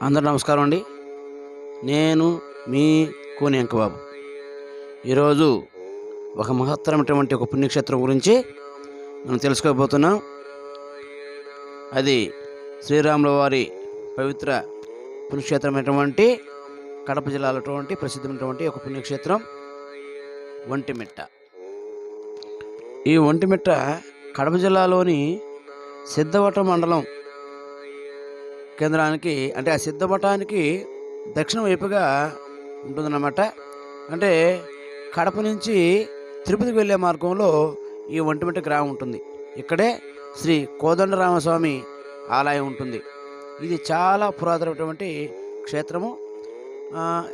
అందరూ నమస్కారం అండి. నేను మీ కోని అంకబాబు. ఈరోజు ఒక మహత్తరమైనటువంటి ఒక పుణ్యక్షేత్రం గురించి మనం తెలుసుకోబోతున్నాం. అది శ్రీరాముల వారి పవిత్ర పుణ్యక్షేత్రమైనటువంటి కడప జిల్లాలో ప్రసిద్ధమైనటువంటి ఒక పుణ్యక్షేత్రం ఒంటిమిట్ట. ఈ ఒంటిమిట్ట కడప జిల్లాలోని సిద్ధవటం మండలం కేంద్రానికి, అంటే ఆ సిద్ధమఠానికి దక్షిణ వైపుగా ఉంటుందన్నమాట. అంటే కడప నుంచి తిరుపతికి వెళ్ళే మార్గంలో ఈ ఒంటిమిట్ట గ్రామం ఉంటుంది. ఇక్కడే శ్రీ కోదండరామస్వామి ఆలయం ఉంటుంది. ఇది చాలా పురాతనమైనటువంటి క్షేత్రము.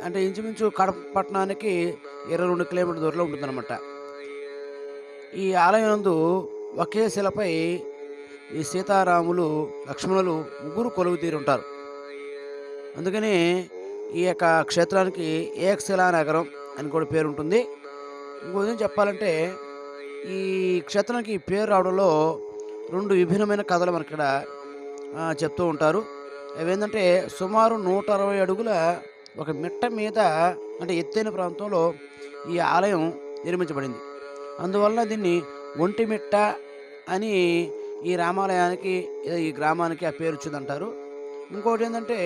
అంటే ఇంచుమించు కడప పట్టణానికి 22 కిలోమీటర్ల దూరంలో ఉంటుందన్నమాట. ఈ ఆలయం నందు ఒకే శిలపై ఈ సీతారాములు లక్ష్మణులు ముగ్గురు కొలువు తీరుంటారు. అందుకని ఈ యొక్క క్షేత్రానికి ఏకశిలా నగరం అని కూడా పేరు ఉంటుంది. ఇంకో విధంగా చెప్పాలంటే ఈ క్షేత్రానికి పేరు రావడంలో 2 విభిన్నమైన కథలు మనకి ఇక్కడ చెప్తూ ఉంటారు. అవేంటంటే సుమారు 160 అడుగుల ఒక మిట్ట మీద, అంటే ఎత్తైన ప్రాంతంలో ఈ ఆలయం నిర్మించబడింది. అందువల్ల దీన్ని ఒంటిమిట్ట అని ఈ రామాలయానికి, ఈ గ్రామానికి ఆ పేరు వచ్చిందంటారు. ఇంకోటి ఏంటంటే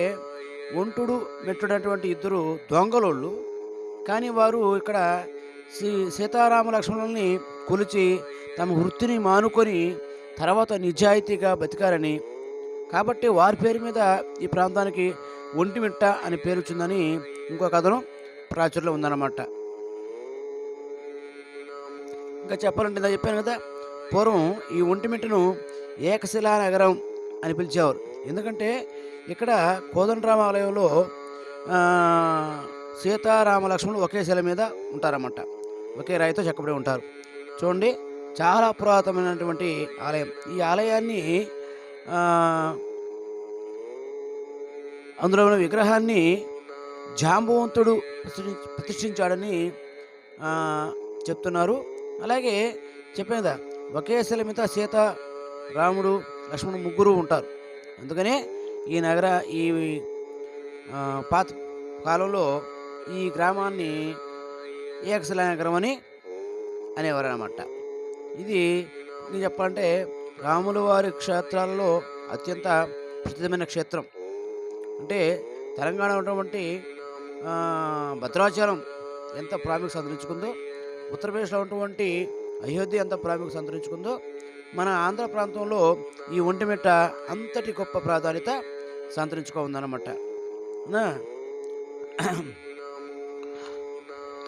ఒంటుడు మెట్టుడు అటువంటి ఇద్దరు దొంగలోళ్ళు, కానీ వారు ఇక్కడ సీతారామ లక్ష్మణుల్ని కొలిచి తమ వృత్తిని మానుకొని తర్వాత నిజాయితీగా బతికారని, కాబట్టి వారి పేరు మీద ఈ ప్రాంతానికి ఒంటిమిట్ట అని పేరు వచ్చిందని ఇంకో కథనం ప్రాచుర్యంలో ఉందన్నమాట. ఇంకా చెప్పాలంటే ఇందా చెప్పాను కదా, పూర్వం ఈ ఒంటిమిట్టను ఏకశిలా నగరం అని పిలిచేవారు. ఎందుకంటే ఇక్కడ కోదండరామ ఆలయంలో సీతారామ లక్ష్మణులు ఒకే శిల మీద ఉంటారన్నమాట. ఒకే రాయితో చెక్కబడి ఉంటారు. చూడండి, చాలా పురాతనమైనటువంటి ఆలయం. ఈ ఆలయాన్ని అందులో ఉన్న విగ్రహాన్ని జాంబవంతుడు ప్రతిష్ఠించాడని చెప్తున్నారు. అలాగే చెప్పాను కదా, ఒకే శిల మీద సీత, రాముడు, లక్ష్మణుడు ముగ్గురు ఉంటారు. అందుకనే ఈ పాత కాలంలో ఈ గ్రామాన్ని ఏకశిలా నగరం అని అనేవారు అన్నమాట. ఇది నేను చెప్పాలంటే రాముల వారి క్షేత్రాలలో అత్యంత ప్రసిద్ధమైన క్షేత్రం. అంటే తెలంగాణ ఉన్నటువంటి భద్రాచలం ఎంత ప్రాముఖ్యత సంతరించుకుందో, ఉత్తరప్రదేశ్లో ఉన్నటువంటి అయోధ్య ఎంత ప్రాముఖ్యత సంతరించుకుందో, మన ఆంధ్ర ప్రాంతంలో ఈ ఒంటిమిట్ట అంతటి గొప్ప ప్రాధాన్యత సంతరించుకుందన్నమాట.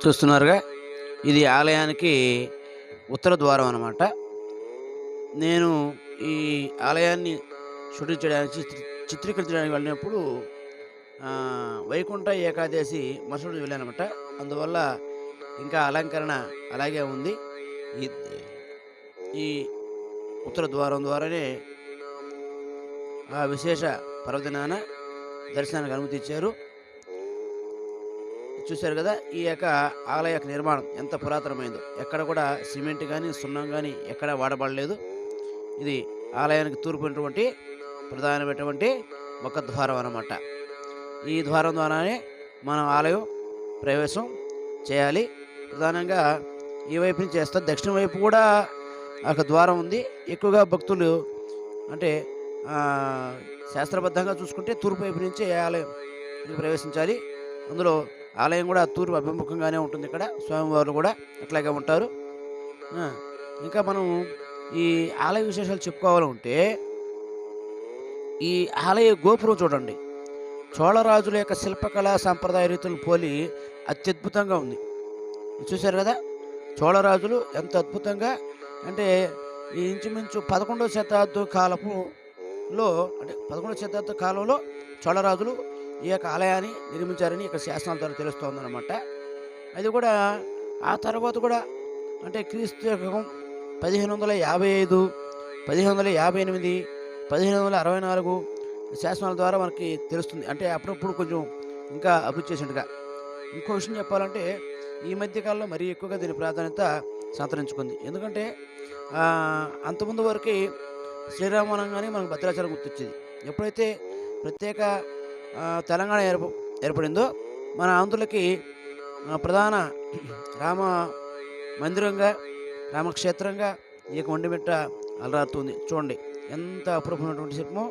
చూస్తున్నారుగా, ఇది ఆలయానికి ఉత్తర ద్వారం అన్నమాట. నేను ఈ ఆలయాన్ని షూటింగ్ చేయడానికి, చిత్రీకరించడానికి వెళ్ళినప్పుడు వైకుంఠ ఏకాదశి మరుసటి వెళ్ళానమాట. అందువల్ల ఇంకా అలంకరణ అలాగే ఉంది. ఈ ఉత్తర ద్వారం ద్వారానే ఆ విశేష పర్వదినాన దర్శనానికి అనుమతి ఇచ్చారు. చూశారు కదా, ఈ యొక్క ఆలయ యొక్క నిర్మాణం ఎంత పురాతనమైందో. ఎక్కడ కూడా సిమెంట్ కానీ సున్నం కానీ ఎక్కడ వాడబడలేదు. ఇది ఆలయానికి తూర్పునటువంటి ప్రధానమైనటువంటి ఒక ద్వారం అన్నమాట. ఈ ద్వారం ద్వారానే మనం ఆలయం ప్రవేశం చేయాలి. ప్రధానంగా ఈ వైపు నుంచి చేస్తారు. దక్షిణ వైపు కూడా ఒక ద్వారం ఉంది. ఎక్కువగా భక్తులు, అంటే శాస్త్రబద్ధంగా చూసుకుంటే తూర్పు వైపు నుంచి ఆలయం ప్రవేశించాలి. అందులో ఆలయం కూడా తూర్పు అభిముఖంగానే ఉంటుంది. ఇక్కడ స్వామివారు కూడా అట్లాగే ఉంటారు. ఇంకా మనం ఈ ఆలయ విశేషాలు చెప్పుకోవాలంటే, ఈ ఆలయ గోపురం చూడండి, చోళరాజుల యొక్క శిల్పకళా సాంప్రదాయ రీతులను పోలి అత్యద్భుతంగా ఉంది. చూశారు కదా, చోళరాజులు ఎంత అద్భుతంగా, అంటే ఈ ఇంచుమించు 11వ శతాబ్దం కాలంలో, అంటే 11వ శతాబ్ద కాలంలో చోళరాజులు ఈ యొక్క ఆలయాన్ని నిర్మించారని ఇక్కడ శాసనాల ద్వారా తెలుస్తోందన్నమాట. అది కూడా ఆ తర్వాత కూడా, అంటే క్రీస్తు శకం 1555, 1558, 1564 శాసనాల ద్వారా మనకి తెలుస్తుంది. అంటే అప్పుడప్పుడు కొంచెం ఇంకా అభివృద్ధి చేసినట్టుగా. ఇంకో విషయం చెప్పాలంటే, ఈ మధ్యకాలంలో మరీ ఎక్కువగా దీని ప్రాధాన్యత సంతరించుకుంది. ఎందుకంటే అంతకుముందు వరకు శ్రీరామవనం కానీ మనకు భద్రాచలం గుర్తొచ్చేది. ఎప్పుడైతే ప్రత్యేక తెలంగాణ ఏర్పడిందో మన ఆంధ్రులకి ప్రధాన రామ మందిరంగా, రామక్షేత్రంగా ఈ యొక్క ఒంటిమిట్ట అలరారుతుంది. చూడండి ఎంత అపురూపమైనటువంటి శిల్పమో,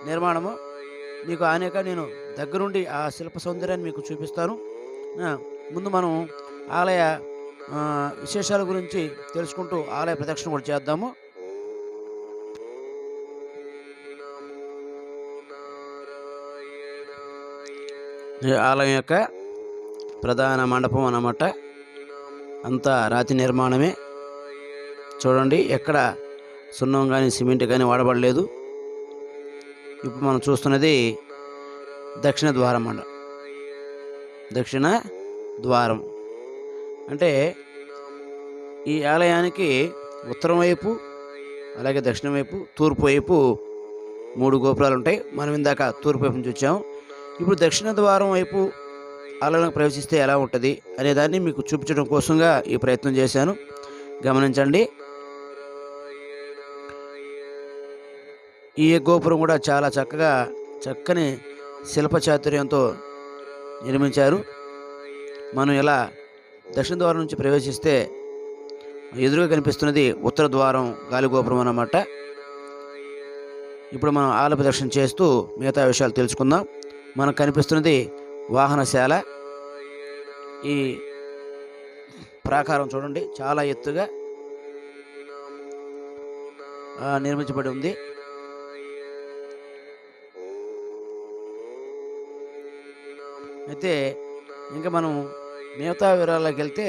నిర్మాణము. మీకు అనేక నేను దగ్గరుండి ఆ శిల్ప సౌందర్యాన్ని మీకు చూపిస్తాను. ముందు మనం ఆలయ విశేషాల గురించి తెలుసుకుంటూ ఆలయ ప్రదక్షిణ కూడా చేద్దాము. ఈ ఆలయం యొక్క ప్రధాన మండపం అన్నమాట. అంతా రాతి నిర్మాణమే. చూడండి ఎక్కడ సున్నం కానీ సిమెంట్ కానీ వాడబడలేదు. ఇప్పుడు మనం చూస్తున్నది దక్షిణ ద్వారం దక్షిణ ద్వారం అంటే ఈ ఆలయానికి ఉత్తరం వైపు, అలాగే దక్షిణం వైపు, తూర్పు వైపు 3 గోపురాలు ఉంటాయి. మనం ఇందాక తూర్పు వైపు నుంచి వచ్చాము. ఇప్పుడు దక్షిణ ద్వారం వైపు ఆలయంలోకి ప్రవేశిస్తే ఎలా ఉంటుంది అనేదాన్ని మీకు చూపించడం కోసంగా ఈ ప్రయత్నం చేశాను. గమనించండి. ఈ గోపురం కూడా చాలా చక్కని శిల్ప చాతుర్యంతో నిర్మించారు. మనం ఇలా దక్షిణ ద్వారం నుంచి ప్రవేశిస్తే ఎదురుగా కనిపిస్తున్నది ఉత్తర ద్వారం గాలి గోపురం అన్నమాట. ఇప్పుడు మనం ఆలయ ప్రదక్షిణ చేస్తూ మిగతా విషయాలు తెలుసుకుందాం. మనకు కనిపిస్తున్నది వాహనశాల. ఈ ప్రాకారం చూడండి చాలా ఎత్తుగా నిర్మించబడి ఉంది. అయితే ఇంకా మనం మిగతా వివరాల్లోకి వెళ్తే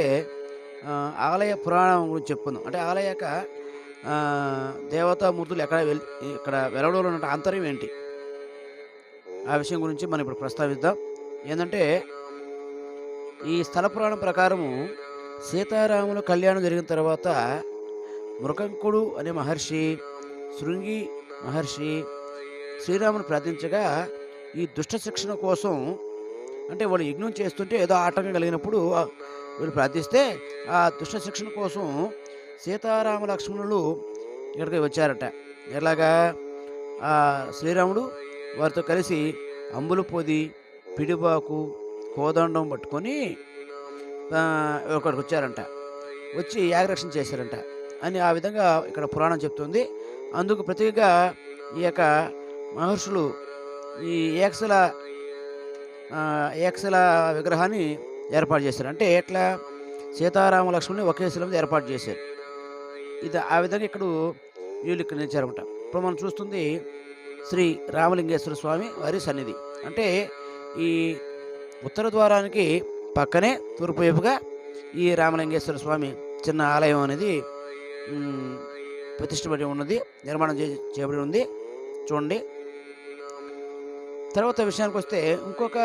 ఆలయ పురాణం గురించి చెప్పుకుందాం. అంటే ఆలయ యొక్క దేవతామూర్తులు ఇక్కడ వెలవడంలో ఉన్న ఆంతర్యం ఏంటి, ఆ విషయం గురించి మనం ఇప్పుడు ప్రస్తావిద్దాం. ఏంటంటే ఈ స్థల పురాణం ప్రకారము సీతారాముల కళ్యాణం జరిగిన తర్వాత మృకంకుడు అనే మహర్షి, శృంగి మహర్షి శ్రీరాముని ప్రార్థించగా ఈ దుష్ట శిక్షణ కోసం, అంటే వాళ్ళు యజ్ఞం చేస్తుంటే ఏదో ఆటంకం కలిగినప్పుడు వీళ్ళు ప్రార్థిస్తే ఆ దుష్ట శిక్షణ కోసం సీతారామ లక్ష్మణులు ఇక్కడికి వచ్చారట. ఎలాగా శ్రీరాముడు వారితో కలిసి అంబుల పొది, పిడిబాకు, కోదండం పట్టుకొని ఇక్కడికి వచ్చారంట. వచ్చి యాగరక్షణ చేశారంట అని ఆ విధంగా ఇక్కడ పురాణం చెప్తుంది. అందుకు ప్రతిగా ఈ యొక్క మహర్షులు ఈ ఏకశిల విగ్రహాన్ని ఏర్పాటు చేశారు. అంటే ఎట్లా సీతారామ లక్ష్మణుని ఒకే శిల మీద ఏర్పాటు చేశారు. ఇది ఆ విధంగా వీళ్ళు ఇక్కడ నిలిచారన్నమాట. ఇప్పుడు మనం చూస్తుంది శ్రీ రామలింగేశ్వర స్వామి వారి సన్నిధి. అంటే ఈ ఉత్తర ద్వారానికి పక్కనే తూర్పు వైపుగా ఈ రామలింగేశ్వర స్వామి చిన్న ఆలయం అనేది ప్రతిష్టపడి ఉన్నది, నిర్మాణం చేయబడి ఉంది. చూడండి. తర్వాత విషయానికి వస్తే ఇంకొక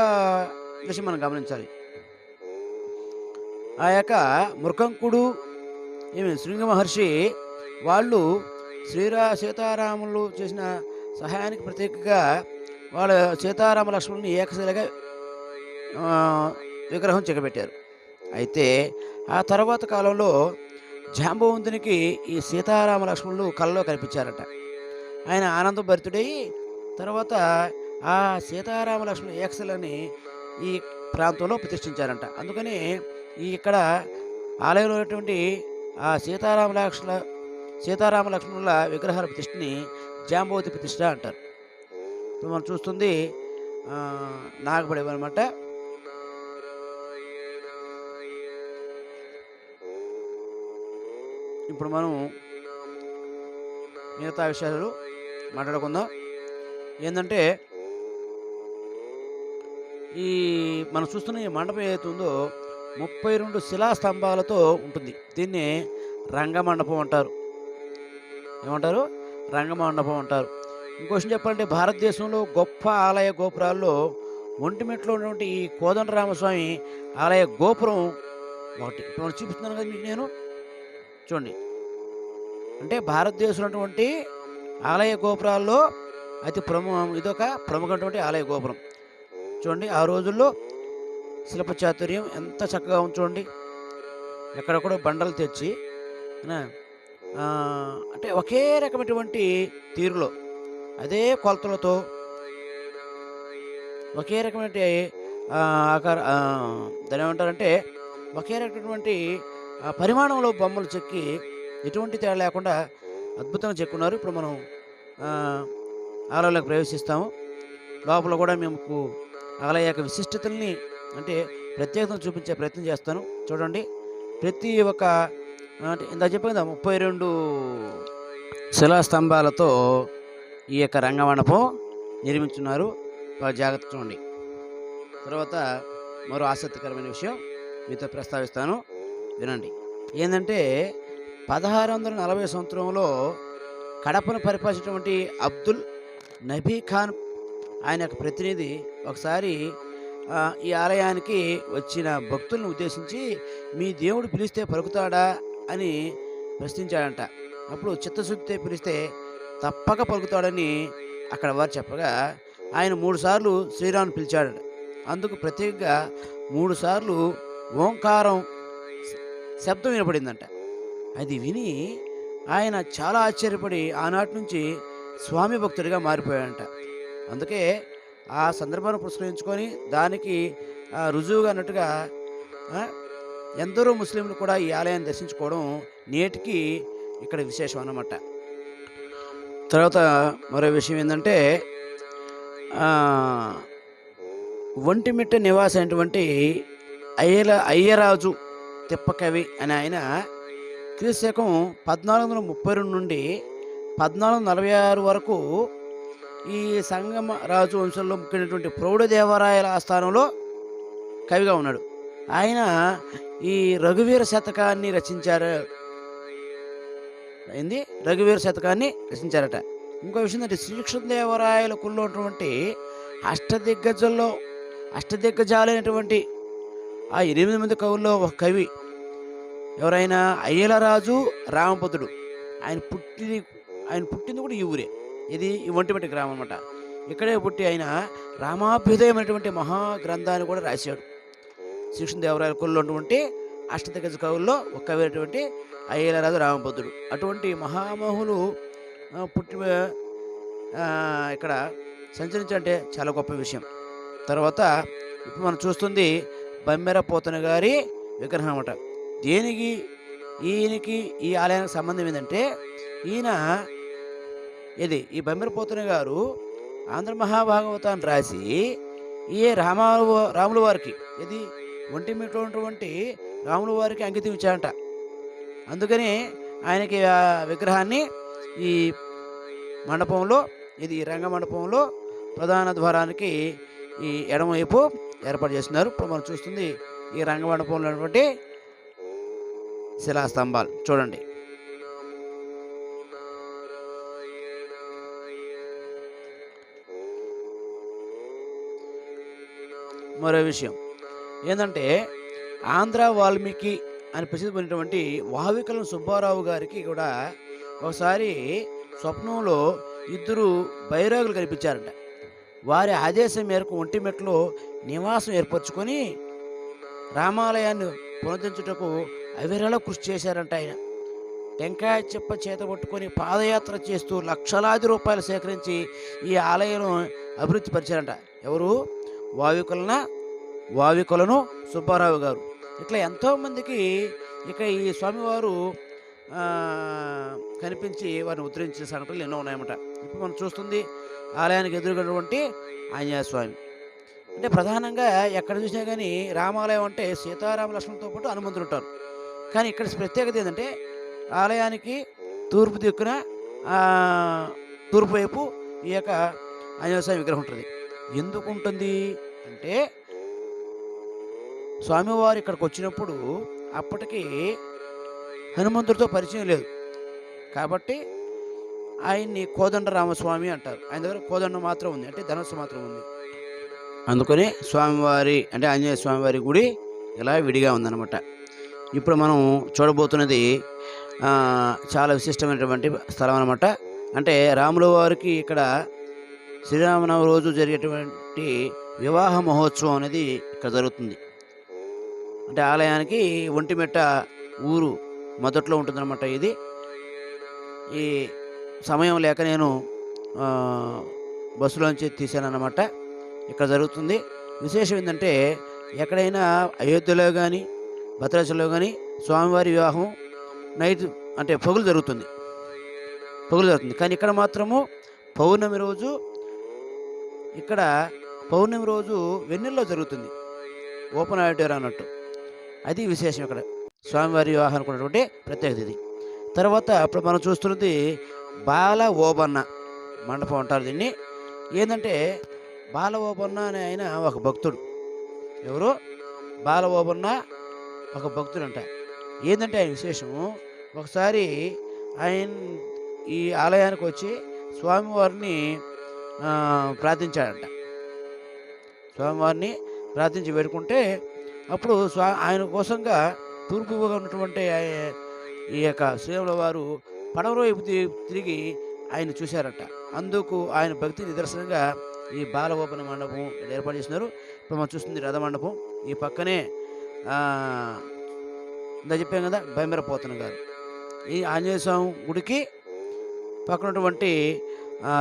విషయం మనం గమనించాలి. ఆ యొక్క మృకంకుడు శృంగి మహర్షి వాళ్ళు సీతారాములు చేసిన సహాయానికి ప్రత్యేకంగా వాళ్ళ సీతారామ లక్ష్మణుని ఏకశిలగా విగ్రహం చెక్కబెట్టారు. అయితే ఆ తర్వాత కాలంలో జాంబవంతునికి ఈ సీతారామ లక్ష్మణులు కలలో కనిపించారట. ఆయన ఆనందభరితుడై తర్వాత ఆ సీతారామ లక్ష్మణుల ఏకశిలని ఈ ప్రాంతంలో ప్రతిష్ఠించారంట. అందుకని ఇక్కడ ఆలయంలో ఉన్నటువంటి ఆ సీతారామ లక్ష్మణుల విగ్రహాల ప్రతిష్ఠని జాంబవతి ప్రతిష్ఠ అంటారు. ఇప్పుడు మనం చూస్తుంది నాగపడేవి అనమాట. ఇప్పుడు మనం మిగతా విషయాలు మాట్లాడుకుందాం. ఏంటంటే ఈ మనం చూస్తున్న ఈ మండపం ఏదైతే ఉందో 32 శిలాస్తంభాలతో ఉంటుంది. దీన్ని రంగమండపం అంటారు. ఏమంటారు? రంగమండపం అంటారు. ఇంకో విషయం చెప్పాలంటే భారతదేశంలో గొప్ప ఆలయ గోపురాల్లో ఒంటిమిట్లో ఉన్నటువంటి ఈ కోదండరామస్వామి ఆలయ గోపురం ఒకటి. ఇప్పుడు చూపిస్తున్నాను కదా మీకు నేను. చూడండి. అంటే భారతదేశంలో ఉన్నటువంటి ఆలయ గోపురాల్లో ఇదొక ప్రముఖమైనటువంటి ఆలయ గోపురం. చూడండి. ఆ రోజుల్లో శిల్ప చాతుర్యం ఎంత చక్కగా చూడండి. ఎక్కడెక్కడో బండలు తెచ్చి అంటే ఒకే రకమైనటువంటి తీరులో అదే కొలతలతో ఒకే రకమైన ఆకార దాన్ని ఏమంటారంటే ఒకే రకమైనటువంటి పరిమాణంలో బొమ్మలు చెక్కి ఎటువంటి తేడా లేకుండా అద్భుతంగా చెక్కున్నారు. ఇప్పుడు మనం ఆలయంలోకి ప్రవేశిస్తాము. లోపల కూడా మీకు ఆలయ యొక్క విశిష్టతల్ని అంటే ప్రత్యేకతను చూపించే ప్రయత్నం చేస్తాను. చూడండి, ప్రతి ఒక్క అంటే ఇందాక చెప్పాను కదా 32 శిలాస్తంభాలతో ఈ యొక్క రంగమండపం నిర్మించున్నారు. బాగా జాగ్రత్త చూడండి. తర్వాత మరో ఆసక్తికరమైన విషయం మీతో ప్రస్తావిస్తాను, వినండి. ఏంటంటే 1640 సంవత్సరంలో కడపను పరిపాలించినటువంటి అబ్దుల్ నబీ ఖాన్ ఆయన యొక్క ప్రతినిధి ఒకసారి ఈ ఆలయానికి వచ్చిన భక్తులను ఉద్దేశించి మీ దేవుడు పిలిస్తే పలుకుతాడా అని ప్రశ్నించాడంట. అప్పుడు చిత్తశుద్ధితో పిలిస్తే తప్పక పలుకుతాడని అక్కడ వారు చెప్పగా ఆయన 3 సార్లు శ్రీరాముని పిలిచాడు. అందుకు ప్రత్యేకంగా 3 సార్లు ఓంకారం శబ్దం వినపడిందంట. అది విని ఆయన చాలా ఆశ్చర్యపడి ఆనాటి నుంచి స్వామి భక్తుడిగా మారిపోయాడంట. అందుకే ఆ సందర్భాన్ని పురస్కరించుకొని దానికి రుజువుగా అన్నట్టుగా ఎందరో ముస్లింలు కూడా ఈ ఆలయాన్ని దర్శించుకోవడం నేటికి ఇక్కడ విశేషం అన్నమాట. తర్వాత మరో విషయం ఏంటంటే ఒంటిమిట్ట నివాసి అయినటువంటి అయ్యరాజు తిప్పకవి అనే ఆయన క్రీస్తు 1432 నుండి 1446 వరకు ఈ సంగమ రాజు వంశంలో ముఖ్యమైనటువంటి ప్రౌఢదేవరాయల ఆస్థానంలో కవిగా ఉన్నాడు. ఆయన ఈ రఘువీర శతకాన్ని రచించారు. రఘువీర శతకాన్ని రచించారట. ఇంకో విషయం ఏంటంటే శ్రీకృష్ణదేవరాయల కుల్లో ఉన్నటువంటి అష్టదిగ్గజాలైనటువంటి ఆ 8 మంది కవుల్లో ఒక కవి ఎవరైనా అయ్యలరాజు రామపదుడు. ఆయన పుట్టింది కూడా ఈ ఊరే. ఇది ఈ ఒంటిమిట్ట గ్రామం అనమాట. ఇక్కడే పుట్టి ఆయన రామాభ్యుదయం అనేటువంటి మహాగ్రంథాన్ని కూడా రాశాడు. శ్రీకృష్ణదేవరాయల కుల్లో ఉన్నటువంటి అష్టదిగ్గజ కవుల్లో ఒక కవి అయినటువంటి అయ్యలరాజు రామపదుడు. అటువంటి మహామహులు పుట్టి ఇక్కడ సంచరించాలంటే చాలా గొప్ప విషయం. తర్వాత ఇప్పుడు మనం చూస్తుంది బమ్మెర పోతన గారి విగ్రహం అన్నమాట. ఈయనకి ఈ ఆలయానికి సంబంధం ఏంటంటే ఈ బమ్మెర పోతన గారు ఆంధ్ర మహాభాగవతాన్ని రాసి రాముల వారికి ఒంటిమిట్లో ఉన్నటువంటి రాముల వారికి అంకితం ఇచ్చాడంట. అందుకని ఆయనకి ఆ విగ్రహాన్ని ఈ మండపంలో ఈ రంగ మండపంలో ప్రధాన ద్వారానికి ఈ ఎడమవైపు ఏర్పాటు చేస్తున్నారు. ఇప్పుడు మనం చూస్తుంది ఈ రంగ మండపంలో ఉన్నటువంటి శిలాస్తంభాలు చూడండి. మరో విషయం ఏంటంటే ఆంధ్ర వాల్మీకి అని ప్రసిద్ధి పొందినటువంటి వావికలం సుబ్బారావు గారికి కూడా ఒకసారి స్వప్నంలో 2 బైరాగులు కనిపించారంట. వారి ఆదేశం మేరకు ఒంటిమిట్టలో నివాసం ఏర్పరచుకొని రామాలయాన్ని పునరుద్ధరించుటకు అవిరళ కృషి చేశారంట. ఆయన టెంకాయ చెప్ప చేత పట్టుకొని పాదయాత్ర చేస్తూ లక్షలాది రూపాయలు సేకరించి ఈ ఆలయం అభివృద్ధి పరిచారంట. ఎవరు? వావికులను సుబ్బారావు గారు. ఇట్లా ఎంతోమందికి ఇక ఈ స్వామివారు కనిపించి వారిని ఉద్ధరించిన సంఘటనలు ఎన్నో ఉన్నాయన్నమాట. ఇప్పుడు మనం చూస్తుంది ఆలయానికి ఎదురుగటువంటి ఆంజనేయ స్వామి. అంటే ప్రధానంగా ఎక్కడ చూసినా కానీ రామాలయం అంటే సీతారామ లక్ష్మణులతో పాటు హనుమంతుడు ఉంటారు. కానీ ఇక్కడ ప్రత్యేకత ఏంటంటే ఆలయానికి తూర్పు దిక్కున తూర్పు వైపు ఈ యొక్క ఆంజనేయ స్వామి విగ్రహం ఉంటుంది. ఎందుకు ఉంటుంది అంటే స్వామివారు ఇక్కడికి వచ్చినప్పుడు అప్పటికి హనుమంతుడితో పరిచయం లేదు కాబట్టి ఆయన్ని కోదండ రామస్వామి అంటారు. ఆయన దగ్గర కోదండ మాత్రం ఉంది, అంటే ధనుస్సు మాత్రం ఉంది. అందుకని స్వామివారి అంటే ఆంజనేయ స్వామివారి గుడి ఇలా విడిగా ఉందన్నమాట. ఇప్పుడు మనం చూడబోతున్నది చాలా విశిష్టమైనటువంటి స్థలం అన్నమాట. అంటే రాముల వారికి ఇక్కడ శ్రీరామనవమి రోజు జరిగేటువంటి వివాహ మహోత్సవం అనేది ఇక్కడ జరుగుతుంది. అంటే ఆలయానికి ఒంటిమిట్ట ఊరు మొదట్లో ఉంటుందన్నమాట. ఇది ఈ సమయం లేక నేను బస్సులోంచి తీశానన్నమాట. ఇక్కడ జరుగుతుంది. విశేషం ఏంటంటే ఎక్కడైనా అయోధ్యలో కానీ భద్రాచలంలో కానీ స్వామివారి వివాహం నైట్ అంటే పగులు జరుగుతుంది, కానీ ఇక్కడ మాత్రము పౌర్ణమి రోజు, ఇక్కడ పౌర్ణమి రోజు వెన్నెల్లో జరుగుతుంది, ఓపెన్ ఆడిటోరియం అన్నట్టు. అది విశేషం ఇక్కడ స్వామివారి వివాహానికి ఉన్నటువంటి ప్రత్యేకత ఇది. తర్వాత ఇప్పుడు మనం చూస్తున్నది బాల ఓబన్న మండపం అంటారు దీన్ని. ఏంటంటే బాల ఓబన్న అనే ఆయన ఒక భక్తుడు. ఎవరు? బాల ఓబన్న ఒక భక్తుడు అంట. ఏంటంటే ఆయన విశేషం, ఒకసారి ఆయన ఈ ఆలయానికి వచ్చి స్వామివారిని ప్రార్థించాడంట. స్వామివారిని ప్రార్థించి వేడుకుంటే అప్పుడు ఆయన కోసంగా తూర్పుగా ఉన్నటువంటి ఈ యొక్క శ్రీరాముల వారు పడవ వైపు తిరిగి ఆయన చూశారట. అందుకు ఆయన భక్తి నిదర్శనంగా ఈ బాలగోపన మండపం ఏర్పాటు చేసినారు. ఇప్పుడు మనం చూస్తుంది రథ మండపం. ఈ పక్కనే ఇందా చెప్పాం కదా భైమరపోతన గారు. ఈ ఆంజనేయ స్వామి గుడికి పక్కనటువంటి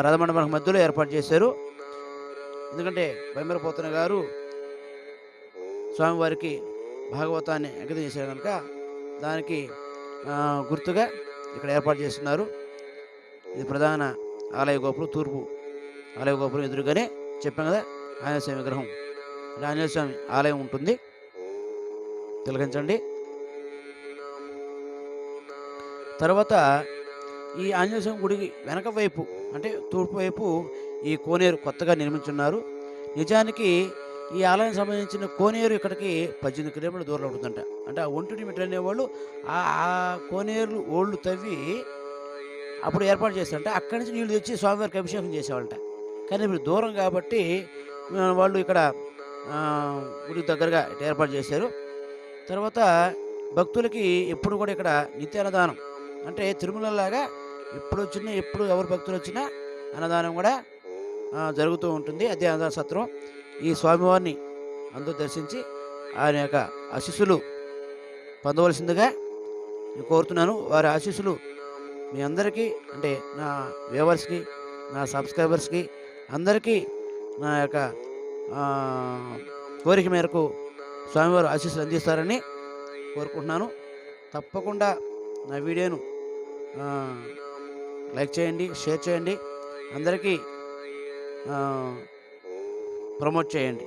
రథ మండపానికి మధ్యలో ఏర్పాటు చేశారు. ఎందుకంటే భైమరపోతన గారు స్వామివారికి భాగవతాన్ని అంకితం చేశారు కనుక దానికి గుర్తుగా ఇక్కడ ఏర్పాటు చేస్తున్నారు. ఇది ప్రధాన ఆలయ గోపురం, తూర్పు ఆలయ గోపురం ఎదురుగానే చెప్పాం కదా ఆంజనేయ స్వామి విగ్రహం, ఆంజనేయ స్వామి ఆలయం ఉంటుంది. తిలకించండి. తర్వాత ఈ ఆంజనేయ స్వామి గుడికి వెనక వైపు అంటే తూర్పు వైపు ఈ కోనేరు కొత్తగా నిర్మించున్నారు. నిజానికి ఈ ఆలయానికి సంబంధించిన కోనేరు ఇక్కడికి 18 కిలోమీటర్ల దూరంలో ఉంటుందంట. అంటే ఆ ఒంటిని మెట్లు అనేవాళ్ళు ఆ కోనేరు ఓళ్ళు తవ్వి అప్పుడు ఏర్పాటు చేస్తారంట. అక్కడి నుంచి నీళ్ళు తెచ్చి స్వామివారికి అభిషేకం చేసేవాళ్ళంట. కానీ ఇప్పుడు దూరం కాబట్టి వాళ్ళు ఇక్కడ గుడికి దగ్గరగా ఏర్పాటు చేశారు. తర్వాత భక్తులకి ఎప్పుడు కూడా ఇక్కడ నిత్య అన్నదానం, అంటే తిరుమలలాగా ఎప్పుడు ఎవరు భక్తులు వచ్చినా అన్నదానం కూడా జరుగుతూ ఉంటుంది. అదే అన్నదాన సత్రం. ఈ స్వామివారిని అందరూ దర్శించి ఆయన యొక్క ఆశీస్సులు పొందవలసిందిగా నేను కోరుతున్నాను. వారి ఆశీస్సులు మీ అందరికీ, అంటే నా వ్యూవర్స్కి, నా సబ్స్క్రైబర్స్కి అందరికీ నా యొక్క కోరిక మేరకు స్వామివారు ఆశీస్సులు అందిస్తారని కోరుకుంటున్నాను. తప్పకుండా నా వీడియోను లైక్ చేయండి, షేర్ చేయండి, అందరికీ ప్రమోట్ చేయండి.